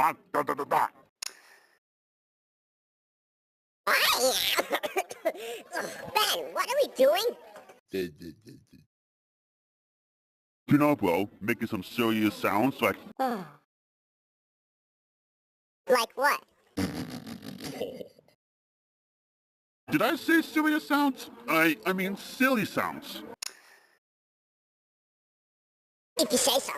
Ben, what are we doing? You know, bro, making some serious sounds like... Like what? Did I say serious sounds? I mean silly sounds. If you say so.